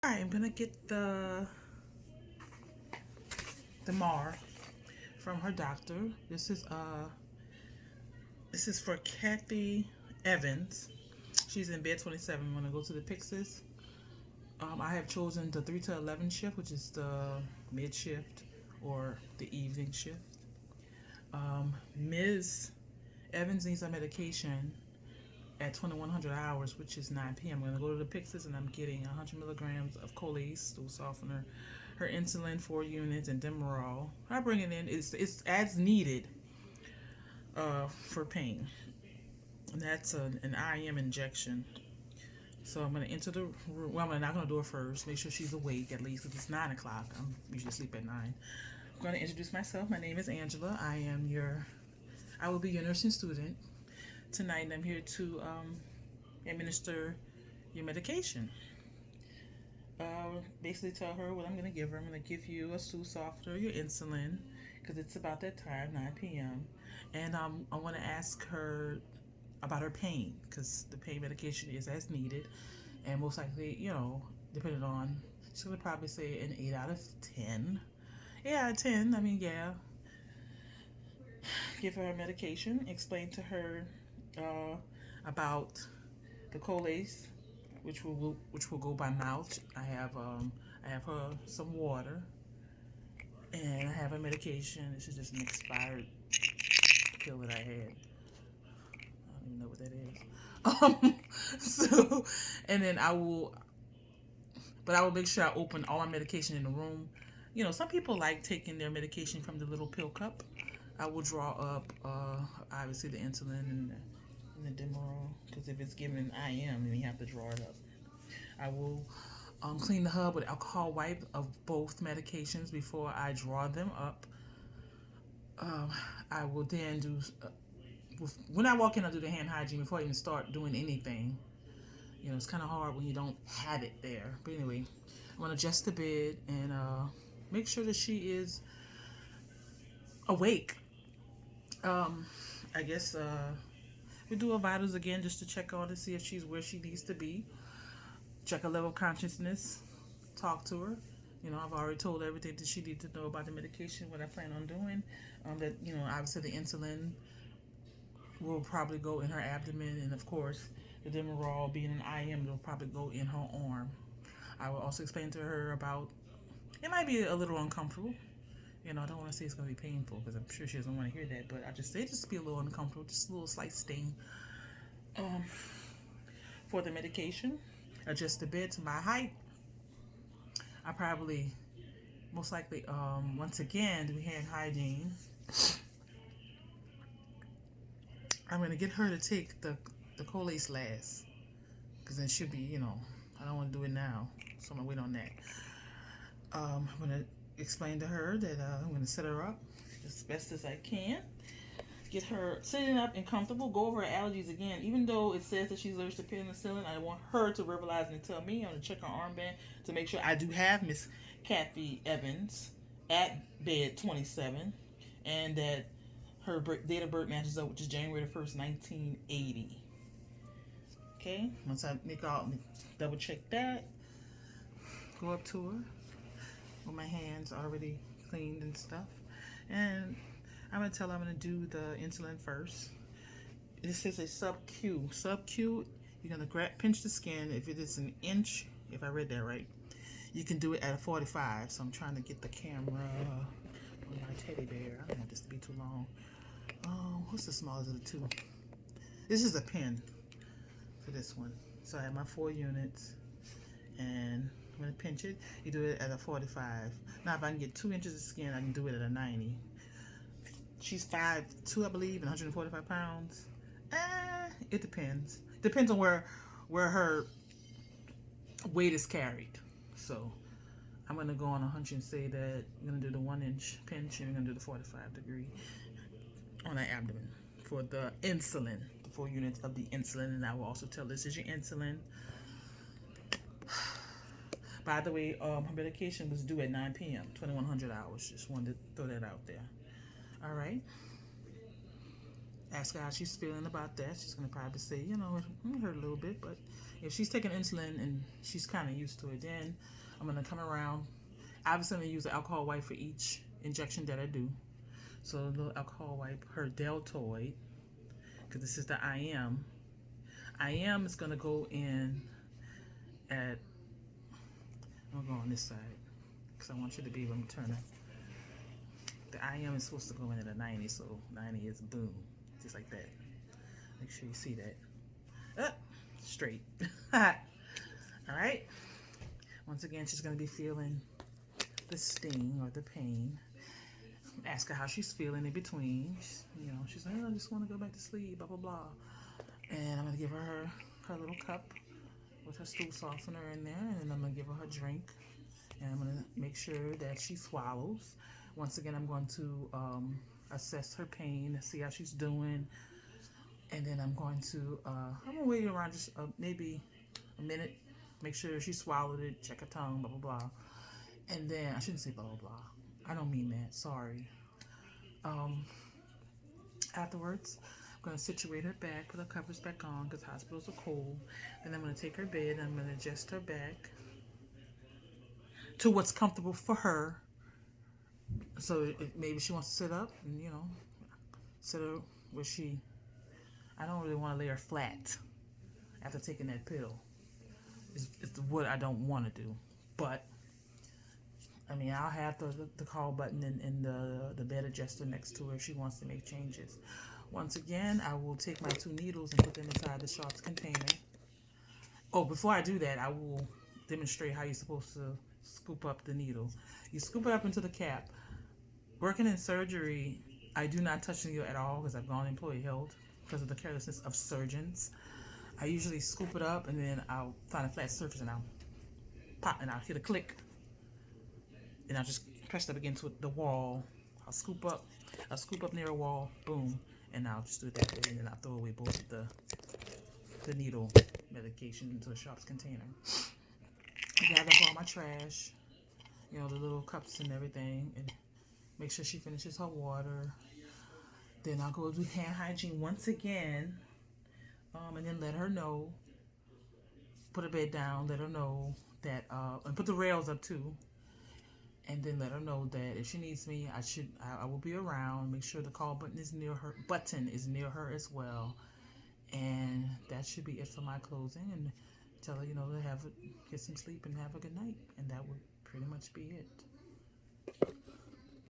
Alright, I'm gonna get the MAR from her doctor. This is for Kathy Evans. She's in bed 27. I'm gonna go to the Pyxis. I have chosen the 3 to 11 shift, which is the mid shift or the evening shift. Ms. Evans needs a medication at 2100 hours, which is 9 p.m. I'm going to go to the Pyxis and I'm getting 100 milligrams of Colace, stool softener, her insulin, 4 units, and Demerol. I bring it in. It's as needed for pain. And that's an IM injection. So I'm going to enter the room. Well, I'm not going to do it first. Make sure she's awake at least because it's 9 o'clock. I'm usually asleep at 9. I'm going to introduce myself. My name is Angela. I will be your nursing student tonight, and I'm here to administer your medication. Basically tell her what I'm going to give her. I'm going to give you a stool softener, your insulin, because it's about that time, 9 p.m. And I want to ask her about her pain, because the pain medication is as needed. And most likely, depending on, she's going to probably say an 8 out of 10. 8 out of 10, I mean, yeah. Give her medication, explain to her about the Colace, which will go by mouth. I have her some water, and I have a medication. This is just an expired pill that I had. I don't even know what that is. So, and then I will make sure I open all my medication in the room. Some people like taking their medication from the little pill cup. I will draw up, obviously, the insulin and the Demerol, because if it's given an IM, then you have to draw it up. I will clean the hub with alcohol wipe of both medications before I draw them up. I will then do, when I walk in, I'll do the hand hygiene before I even start doing anything. It's kind of hard when you don't have it there. But anyway, I'm going to adjust the bed and make sure that she is awake. I guess we do her vitals again just to check on to see if she's where she needs to be. Check her level of consciousness. Talk to her. I've already told her everything that she needs to know about the medication, what I plan on doing. That, obviously the insulin will probably go in her abdomen, and of course, the Demerol being an IM will probably go in her arm. I will also explain to her about, it might be a little uncomfortable. I don't want to say it's going to be painful because I'm sure she doesn't want to hear that, but I just say just be a little uncomfortable, just a little slight sting. For the medication, adjust the bed to my height. I probably, most likely, once again, do hand hygiene. I'm going to get her to take the Colace last, because then she'll be, I don't want to do it now, so I'm going to wait on that. I'm going to explain to her that I'm going to set her up as best as I can. Get her sitting up and comfortable. Go over her allergies again. Even though it says that she's allergic to penicillin, I want her to verbalize and tell me. I'm going to check her armband to make sure I do have Miss Kathy Evans at bed 27, and that her date of birth matches up, which is January the 1st, 1980. Okay, once I double check that, go up to her with my hands already cleaned and stuff, and I'm going to tell her I'm going to do the insulin first. This is a sub-Q. Sub-Q, you're going to pinch the skin. If it is an inch, if I read that right, you can do it at a 45. So I'm trying to get the camera on my teddy bear. I don't want this to be too long. What's the smallest of the two? This is a pin for this one. So I have my 4 units, and I'm going to pinch it. You do it at a 45. Now if I can get 2 inches of skin, I can do it at a 90. She's 5'2", I believe, and 145 pounds. It depends. Depends on where her weight is carried. So I'm going to go on a hunch and say that I'm going to do the 1-inch pinch, and we're going to do the 45-degree on the abdomen for the insulin, the 4 units of the insulin. And I will also tell this is your insulin. By the way, her medication was due at 9 p.m., 2100 hours. Just wanted to throw that out there. All right. Ask her how she's feeling about that. She's gonna probably say, you know, it hurt a little bit, but if she's taking insulin and she's kind of used to it, then I'm gonna come around. Obviously, I'm gonna use an alcohol wipe for each injection that I do. So a little alcohol wipe, her deltoid, because this is the IM. IM is gonna go in at. I'm gonna go on this side because I want you to be able to turn it. The IM is supposed to go in at a 90, so 90 is boom, just like that. Make sure you see that. Up, straight. All right. Once again, she's gonna be feeling the sting or the pain. Ask her how she's feeling in between. She's like, oh, I just want to go back to sleep, blah, blah, blah. And I'm going to give her her little cup with her stool softener in there. And then I'm going to give her her drink. And I'm going to make sure that she swallows. Once again, I'm going to assess her pain, see how she's doing. And then I'm going to wait around just maybe a minute. Make sure she swallowed it, check her tongue, blah, blah, blah. And then, I shouldn't say blah, blah, blah. I don't mean that. Sorry. Afterwards, I'm going to situate her back, put her covers back on because hospitals are cold. Then I'm going to take her bed and I'm going to adjust her back to what's comfortable for her. So maybe she wants to sit up and, sit her where I don't really want to lay her flat after taking that pill. It's what I don't want to do. But I'll have the call button and the bed adjuster next to her if she wants to make changes. Once again, I will take my 2 needles and put them inside the sharps container. Oh, before I do that, I will demonstrate how you're supposed to scoop up the needle. You scoop it up into the cap. Working in surgery, I do not touch the needle at all because I've gone employee held because of the carelessness of surgeons. I usually scoop it up and then I'll find a flat surface and I'll pop and I'll hit a click. And I'll just press it up against the wall. I'll scoop up near a wall, boom, and I'll just do it that way. And then I'll throw away both of the needle medication into the sharps container. I gather up all my trash, the little cups and everything, and make sure she finishes her water. Then I'll go do hand hygiene once again, and then let her know. Put her bed down, let her know that, and put the rails up too. And then let her know that if she needs me, I will be around. Make sure the call button is near her as well. And that should be it for my closing. And tell her, to get some sleep and have a good night. And that would pretty much be it.